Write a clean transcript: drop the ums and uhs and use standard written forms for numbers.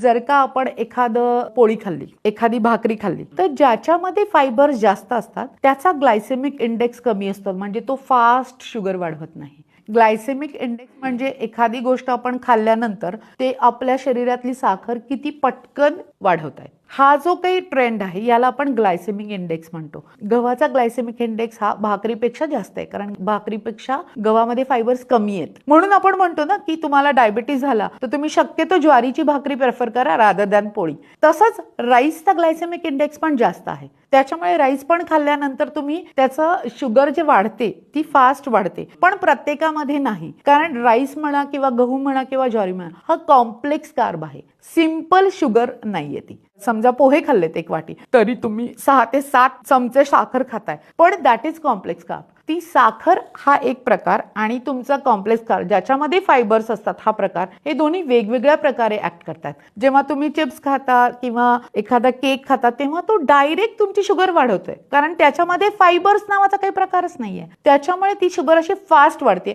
जर का आपण एखादं पोळी खाल्ली, एखादी भाकरी खाल्ली, तर ज्याच्यामध्ये फायबर जास्त असतात त्याचा ग्लायसेमिक इंडेक्स कमी असतो, म्हणजे तो फास्ट शुगर वाढवत नाही. ग्लायसेमिक इंडेक्स म्हणजे एखादी गोष्ट आपण खाल्ल्यानंतर ते आपल्या शरीरातली साखर किती पटकन वाढवत आहे. हा जो काही ट्रेंड आहे याला आपण ग्लायसेमिक इंडेक्स म्हणतो. गव्हाचा ग्लायसेमिक इंडेक्स हा भाकरीपेक्षा जास्त आहे, कारण भाकरीपेक्षा गव्हामध्ये फायबर्स कमी आहेत. म्हणून आपण म्हणतो ना की तुम्हाला डायबिटीज झाला तर तुम्ही शक्यतो ज्वारीची भाकरी प्रेफर करा रादर दॅन पोळी. तसंच राईसचा ग्लायसेमिक इंडेक्स पण जास्त आहे, त्याच्यामुळे राईस पण खाल्ल्यानंतर तुम्ही त्याचं शुगर जे वाढते ती फास्ट वाढते, पण प्रत्येकामध्ये नाही. कारण राईस म्हणा किंवा गहू म्हणा किंवा ज्वारी म्हणा हा कॉम्प्लेक्स कार्ब आहे, सिंपल शुगर नाहीये ती. समजा पोहे खाल्लेत एक वाटी तरी तुम्ही 6 ते 7 चमचे साखर खाताय, पण दॅट इज कॉम्प्लेक्स कार्ब. ती साखर हा एक प्रकार आणि तुमचा कॉम्प्लेक्स कार्ब ज्याच्यामध्ये फायबर्स असतात हा प्रकार, हे दोन्ही वेगवेगळ्या प्रकारे ऍक्ट करतात. जेव्हा तुम्ही चिप्स खाता किंवा एखादा केक खाता तेव्हा तो डायरेक्ट तुमची शुगर वाढवतोय, कारण त्याच्यामध्ये फायबर्स नावाचा काही प्रकारच नाहीये, त्याच्यामुळे ती शुगर अशी फास्ट वाढते.